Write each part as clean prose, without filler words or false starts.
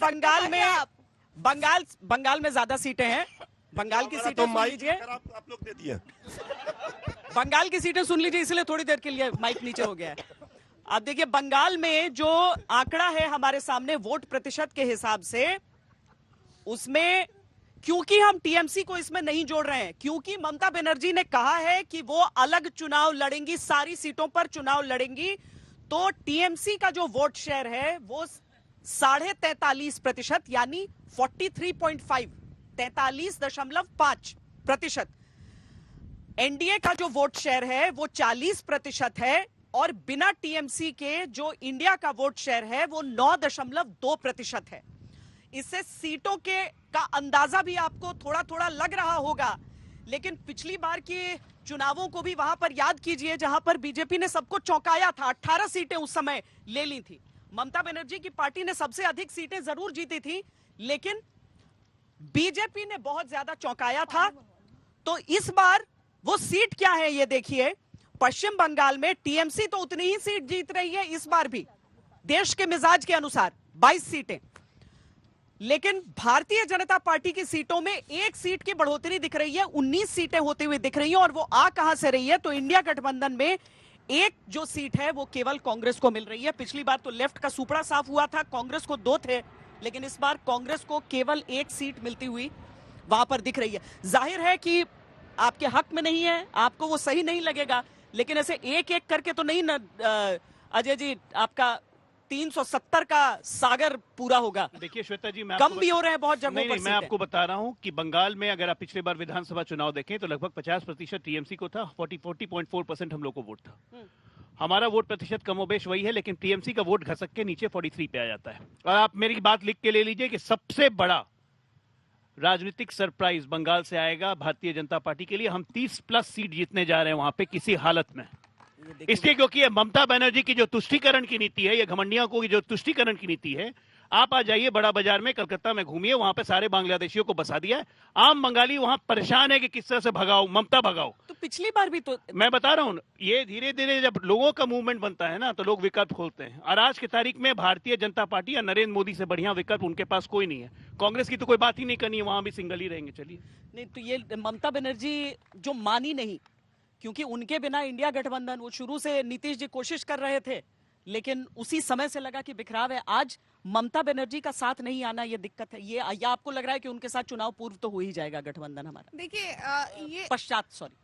बंगाल में ज्यादा सीटें हैं। बंगाल की सीटें सुन लीजिए, आप लोग दे दिए। बंगाल की सीटें सुन लीजिए, इसलिए थोड़ी देर के लिए माइक नीचे हो गया है। अब देखिए, बंगाल में जो आंकड़ा है हमारे सामने वोट प्रतिशत के हिसाब से, उसमें क्योंकि हम टीएमसी को इसमें नहीं जोड़ रहे हैं, क्योंकि ममता बनर्जी ने कहा है कि वो अलग चुनाव लड़ेंगी, सारी सीटों पर चुनाव लड़ेंगी, तो टीएमसी का जो वोट शेयर है वो 43.5% यानी 43.5, 43.5%। एनडीए का जो वोट शेयर है वो 40% है, और बिना टीएमसी के जो इंडिया का वोट शेयर है वो 9.2% है। इससे सीटों के का अंदाजा भी आपको थोड़ा थोड़ा लग रहा होगा, लेकिन पिछली बार के चुनावों को भी वहां पर याद कीजिए, जहां पर बीजेपी ने सबको चौंकाया था। 18 सीटें उस समय ले ली थी। ममता बनर्जी की पार्टी ने सबसे अधिक सीटें जरूर जीती थी, लेकिन बीजेपी ने बहुत ज्यादा चौंकाया था। तो इस बार वो सीट क्या है ये देखिए। पश्चिम बंगाल में टीएमसी तो उतनी ही सीट जीत रही है इस बार भी, देश के मिजाज के अनुसार 22 सीटें, लेकिन भारतीय जनता पार्टी की सीटों में एक सीट की बढ़ोतरी दिख रही है, 19 सीटें होती हुई दिख रही हैं। और वो आ कहां से रही है, तो इंडिया गठबंधन में एक जो सीट है वो केवल कांग्रेस को मिल रही है। पिछली बार तो लेफ्ट का सुपड़ा साफ हुआ था, कांग्रेस को 2 थे, लेकिन इस बार कांग्रेस को केवल एक सीट मिलती हुई वहां पर दिख रही है। जाहिर है कि आपके हक में नहीं है, आपको वो सही नहीं लगेगा, लेकिन ऐसे एक एक करके तो नहीं ना अजय जी, आपका 370 का सागर पूरा होगा। देखिए श्वेता जी, कम भी हो रहे हैं बहुत जगहों पर। मैं आपको बता रहा हूं कि बंगाल में अगर आप पिछले बार विधानसभा चुनाव देखें तो लगभग 50% टीएमसी को था, 40.4% हम लोग को वोट था। हमारा वोट प्रतिशत कमोबेश वही है, लेकिन टीएमसी का वोट घसक के नीचे 43 पे आ जाता है। और आप मेरी बात लिख के ले लीजिए कि सबसे बड़ा राजनीतिक सरप्राइज बंगाल से आएगा भारतीय जनता पार्टी के लिए। हम 30+ सीट जीतने जा रहे हैं वहां पे किसी हालत में, इसलिए क्योंकि ये ममता बनर्जी की जो तुष्टीकरण की नीति है, ये घमंडियों को जो तुष्टीकरण की नीति है। आप आ जाइए बड़ा बाजार में, कलकत्ता में घूमिए, वहां पे सारे बांग्लादेशियों को बसा दिया है। आम बंगाली वहां परेशान है कि किस तरह से भगाओ, ममता भगाओ। तो पिछली बार भी तो मैं बता रहा हूं, ये धीरे धीरे जब लोगों का मूवमेंट बनता है ना, तो लोग विकल्प खोलते हैं। और आज की तारीख में भारतीय जनता पार्टी या नरेंद्र मोदी से बढ़िया विकल्प उनके पास कोई नहीं है। कांग्रेस की तो कोई बात ही नहीं करनी है, वहां भी सिंगल ही रहेंगे। चलिए नहीं, तो ये ममता बनर्जी जो मानी नहीं, क्योंकि उनके बिना इंडिया गठबंधन, वो शुरू से नीतीश जी कोशिश कर रहे थे, लेकिन उसी समय से लगा कि बिखराव है। आज ममता बनर्जी का साथ नहीं आना ये दिक्कत है। ये या आपको लग रहा है कि उनके साथ चुनाव पूर्व तो हो ही जाएगा गठबंधन हमारा? देखिए ये पश्चात, सॉरी,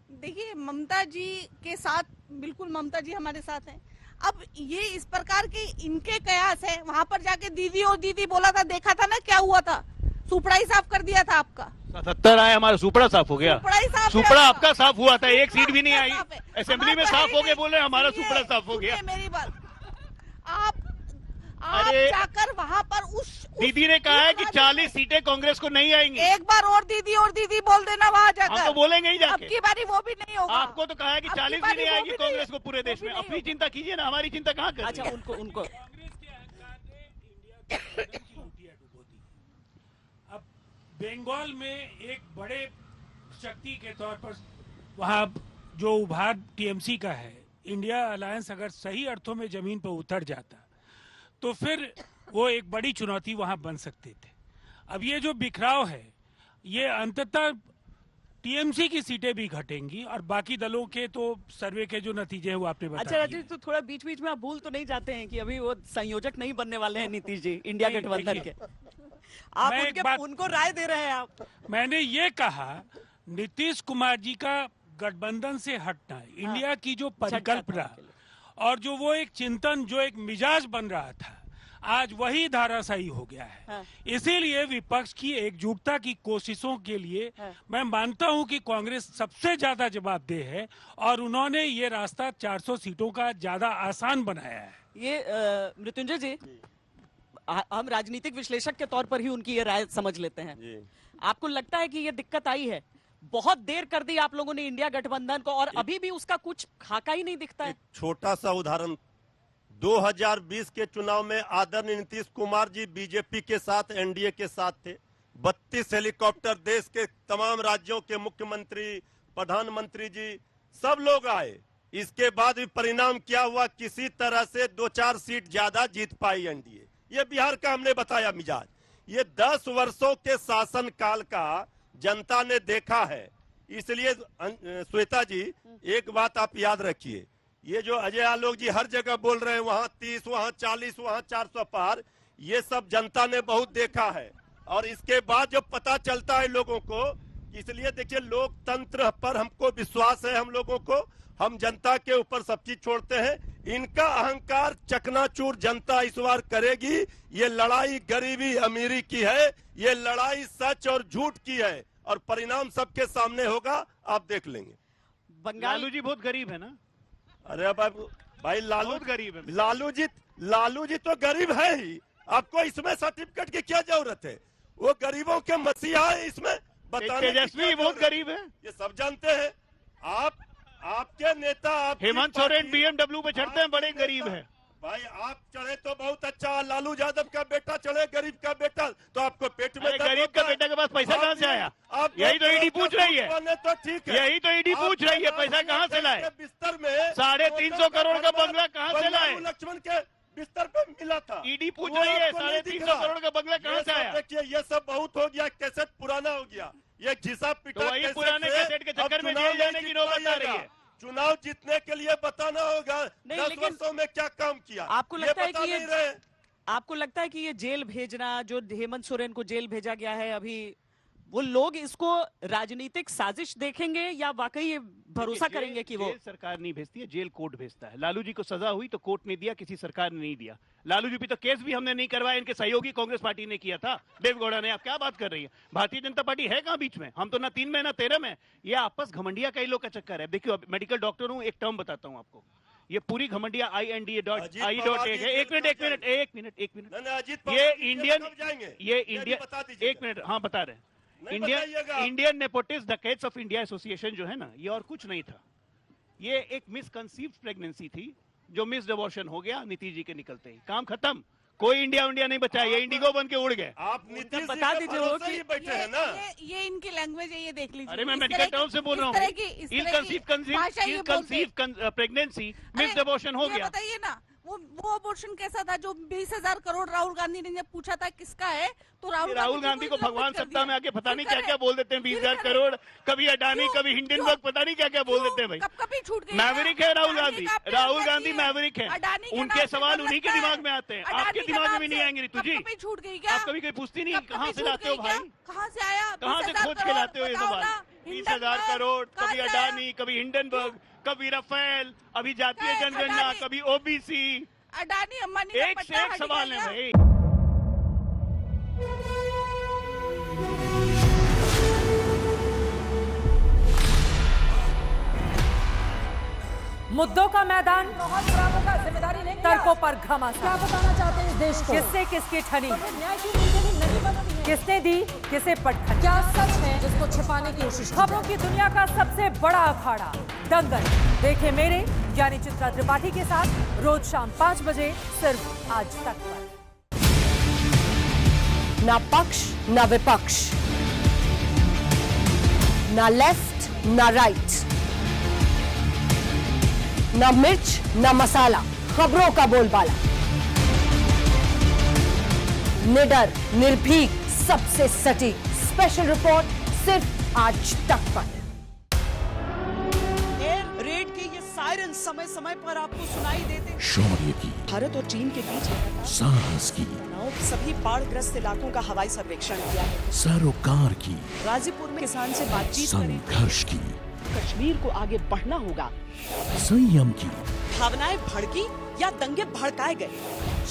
देखिए ममता जी के साथ बिल्कुल ममता जी हमारे साथ हैं। अब ये इस प्रकार के इनके कयास है, वहां पर जाके दीदी और दीदी बोला था, देखा था ना क्या हुआ था, सुपड़ा ही साफ कर दिया था आपका। 77 आए, हमारा सुपड़ा साफ हो गया। सुपड़ा आपका साफ हुआ था, एक सीट भी नहीं आई, असेंबली में साफ हो गए, बोले हमारा सुपड़ा साफ हो गया। मेरी बात, आप जाकर वहां पर उस दीदी ने कहा है कि 40 सीटें कांग्रेस को नहीं आएंगी। एक बार और दीदी बोल देना वहां जाकर। हम तो बोलेंगे ही जाके। अब की बारी वो भी नहीं होगा। आपको तो कहा है कि 40 भी नहीं आएगी कांग्रेस को पूरे देश में। अपनी चिंता कीजिए ना, हमारी चिंता कहाँ कर? अच्छा, उनको अब बंगाल में एक बड़े शक्ति के तौर पर वहां जो उभार टीएमसी का है, इंडिया अलायंस अगर सही अर्थों में जमीन पर उतर जाता तो फिर वो एक बड़ी चुनौती वहां बन सकते थे। अब ये जो बिखराव है, ये अंततः टीएमसी की सीटें भी घटेंगी और बाकी दलों के तो सर्वे के जो नतीजे हैं वो आपने बता दिए। अच्छा, तो थोड़ा बीच बीच में आप भूल तो नहीं जाते हैं कि अभी वो संयोजक नहीं बनने वाले हैं नीतीश जी इंडिया गठबंधन के? आप उनको राय दे रहे हैं आप? मैंने ये कहा नीतीश कुमार जी का गठबंधन से हटना, इंडिया की जो परिकल्पना और जो वो एक चिंतन, जो एक मिजाज बन रहा था, आज वही धाराशायी हो गया है। इसीलिए विपक्ष की एकजुटता की कोशिशों के लिए मैं मानता हूं कि कांग्रेस सबसे ज्यादा जवाबदेह है और उन्होंने ये रास्ता 400 सीटों का ज्यादा आसान बनाया है। ये मृत्युंजय जी, हम राजनीतिक विश्लेषक के तौर पर ही उनकी ये राय समझ लेते हैं। आपको लगता है कि ये दिक्कत आई है, बहुत देर कर दी आप लोगों ने इंडिया गठबंधन को, और अभी भी उसका कुछ खाका ही नहीं दिखता है? छोटा सा उदाहरण, 2020 के चुनाव में आदरणीय नीतीश कुमार जी बीजेपी के साथ, एनडीए के साथ थे। 32 हेलीकॉप्टर, देश के तमाम राज्यों के मुख्यमंत्री, प्रधानमंत्री जी सब लोग आए। इसके बाद भी परिणाम क्या हुआ? किसी तरह से 2-4 सीट ज्यादा जीत पाई एनडीए। ये बिहार का हमने बताया मिजाज। ये 10 वर्षों के शासन काल का जनता ने देखा है। इसलिए श्वेता जी एक बात आप याद रखिए, ये जो अजय आलोक जी हर जगह बोल रहे हैं वहां 30, वहां 40, वहां 400 पार, ये सब जनता ने बहुत देखा है। और इसके बाद जो पता चलता है लोगों को, इसलिए देखिए लोकतंत्र पर हमको विश्वास है, हम लोगों को, हम जनता के ऊपर सब चीज छोड़ते हैं। इनका अहंकार चकनाचूर जनता इस बार करेगी। ये लड़ाई गरीबी अमीरी की है, ये लड़ाई सच और झूठ की है, और परिणाम सबके सामने होगा, आप देख लेंगे। बंगाल लालू जी बहुत गरीब है ना। अरे भाई लालू बहुत गरीब है। लालू जी तो गरीब है ही, आपको इसमें सर्टिफिकेट की क्या जरूरत है? वो गरीबों के मसीहा है, इसमें बताने की तेजस्वी क्या बहुत जरूरत है? गरीब है। ये सब जानते हैं। आपके नेता, आपकी हेमंत पार्टी- सोरेन BMW पे चढ़ते हैं, बड़े गरीब है। भाई आप चढ़े तो बहुत अच्छा, लालू यादव का बेटा चढ़े, गरीब का बेटा, तो आपको पेट में अरे दर्द गरीब होता का है। बेटा के पास पैसा कहाँ से आया? आप यही तो ईडी पूछ रही है। तो ठीक है, यही तो ईडी पूछ रही है, पैसा कहाँ से लाए? बिस्तर में 350 करोड़ का बंगला कहाँ से लाए? लक्ष्मण के बिस्तर पे मिला था। ईडी पूछ वो रही है, आपको नहीं दिख 350 रहा। करोड़ का बंगला कहाँ ये से सब आया? देखिए, ये सब बहुत हो गया, कैसेट पुराना हो गया, ये घिसा पिटा तो वही कैसेट पुराने से कैसेट के अब चक्कर में चुनाव जेल जाने नहीं की नौबत आ रही है। जितवाइएगा। चुनाव जीतने के लिए बताना होगा नहीं, 10 लेकिन वर्षों में क्या काम किया। आपको लगता है बता कि ये नहीं रहे। आपको लगता है कि ये जेल भेजना, जो हेमंत सोरेन को जेल भेजा गया है अभी, वो लोग इसको राजनीतिक साजिश देखेंगे या वाकई ये भरोसा जेल- करेंगे कि वो जेल सरकार नहीं भेजती है, जेल कोर्ट भेजता है। लालू जी को सजा हुई तो कोर्ट ने दिया, किसी सरकार ने नहीं दिया। लालू जी पे तो केस भी हमने नहीं करवाया, इनके सहयोगी कांग्रेस पार्टी ने किया था, देवगौड़ा ने। आप क्या बात कर रही है? भारतीय जनता पार्टी है कहां बीच में? हम तो ना 3 में ना 13 में। ये आपस घमंडिया कई लोग का चक्कर है। देखियो, मेडिकल डॉक्टर हूं, एक टर्म बताता हूं आपको। ये पूरी घमंडिया INDA.ai.in है। एक मिनट नहीं, अजीत पवार ये जी कब इंडियन जाएंगे? ये भी इंडियन बता दीजिएगा। एक मिनट, हाँ बता रहे हैं। नहीं बताइएगा आप। इंडियन नेपोटिस्ट डकैट्स ऑफ इंडिया एसोसिएशन जो है ना, ये और कुछ नहीं था। ये एक मिसकंसीव्ड प्रेगनेंसी थी, जो मिस्ड अबॉर्शन हो गया नीतीश जी के निकलते ही। काम खत्म, कोई इंडिया नहीं बचा, ये इंडिगो बन के उड़ गए। आप नीतीश जी बता के दीजिए वो भरोसे कि ही बैठे हैं ना। ये इनकी लैंग्वेज है, ये देख लीजिए। अरे मैं इस मेडिकल तरह की- टर्म से बोल रहा इस हूँ। तरह की- इस तरह की भाषा ये बोलते हैं। प्रेगनेंसी मिस्ड अरे, अबॉर्शन हो ये गया। बताइए ना, वो अबॉर्शन कैसा था जो 20,000 करोड़ राहुल गांधी ने जब पूछा था किसका है, तो राहुल गांधी को भगवान सत्ता में आके पता नहीं क्या क्या बोल देते हैं। 20,000 फिर करोड़, कभी अडानी, क्यों? कभी हिंडनबर्ग, पता नहीं क्या क्या बोल देते हैं भाई। कभी छूट गई। मैवरिक है राहुल अडानी गांधी। का आपने राहुल उल्लेख गांधी किया। मैवरिक है। अडानी के उनके नाम से सवाल डर उन्हीं के लगता दिमाग है। में आते हैं, अडानी आपके के दिमाग में नाम भी नहीं से आएंगे ऋतु जी। कभी छूट गई क्या? आप कभी कोई पूछती नहीं, कहाँ से लाते हो भाई? कहाँ से आया? कहाँ से 20,000 खोज के लाते हो ये बताओ सवाल? ना। 20,000 करोड़, कहाँ कभी से आया? अडानी, कभी हिंडनबर्ग, कभी राफेल, अभी जातीय क्या है? जनगणना, अडानी- कभी ओबीसी। अडानी अंबानी का एक से पट्टा एक हट सवाल गया है क्या? भाई। मुद्दों का मैदान, जिम्मेदारी नहीं तर्कों पर क्या घमासान, बताना चाहते हैं इस देश को? किससे किसकी ठनी, न्याय की नीति नहीं बनती है। किसने दी किसे पटखनी। क्या सच है जिसको छिपाने की कोशिश की खबरों की दुनिया का सबसे बड़ा अखाड़ा दंगल देखे मेरे यानी चित्रा त्रिपाठी के साथ रोज शाम 5 बजे सिर्फ आज तक पर। ना पक्ष ना विपक्ष, ना लेफ्ट ना राइट, ना मिर्च ना मसाला, खबरों का बोलबाला, निडर निर्भीक सबसे सटीक स्पेशल रिपोर्ट सिर्फ आज तक पर। एयर रेड के ये सायरन समय समय पर आपको सुनाई देते। शौर्य की, भारत और चीन के बीच साहस की, सभी बाढ़ग्रस्त इलाकों का हवाई सर्वेक्षण किया है। सरोकार की, गाजीपुर में किसान से बातचीत करें। संघर्ष की, कश्मीर को आगे बढ़ना होगा। संयम की, भावनाएं भड़की या दंगे भड़काए गए।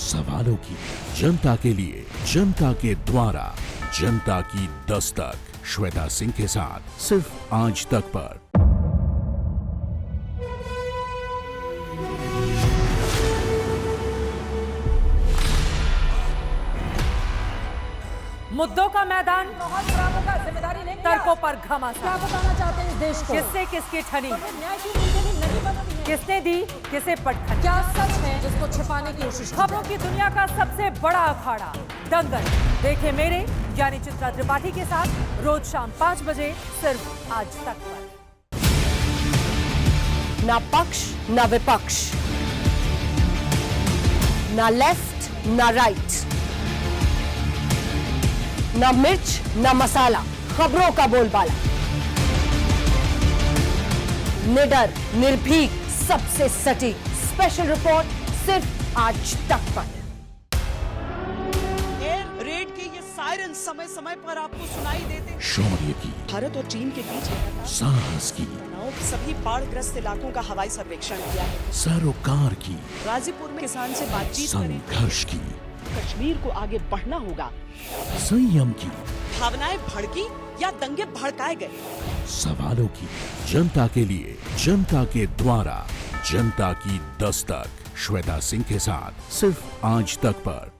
सवालों की, जनता के लिए, जनता के द्वारा, जनता की दस्तक। श्वेता सिंह के साथ सिर्फ आज तक पर। मुद्दों का मैदान, जिम्मेदारी नहीं तर्कों पर क्या घमासान, बताना चाहते हैं इस देश को? किससे किसकी ठनी, न्याय की नीति नहीं बनती है। किसने दी किसे पटखनी। क्या सच है जिसको छिपाने की कोशिश की खबरों की दुनिया का सबसे बड़ा अखाड़ा दंगल देखे मेरे यानी चित्रा त्रिपाठी के साथ रोज शाम 5 बजे सिर्फ आज तक पर। ना पक्ष ना विपक्ष, ना लेफ्ट ना राइट, ना मिर्च, ना मसाला, खबरों का बोलबाला। निडर, निर्भीक, सबसे सटीक स्पेशल रिपोर्ट सिर्फ आज तक पर। एयर रेड के ये सायरन समय समय पर आपको सुनाई देते। शौर्य की, भारत और चीन के बीच लगातार साहस की, सेनाओं के सभी बाढ़ग्रस्त इलाकों का हवाई सर्वेक्षण किया है। सरोकार की, गाजीपुर में किसान से बातचीत करें। संघर्ष की, कश्मीर को आगे बढ़ना होगा। संयम की, भावनाएं भड़की या दंगे भड़काए गए। सवालों की, जनता के लिए, जनता के द्वारा, जनता की दस्तक। श्वेता सिंह के साथ सिर्फ आज तक पर।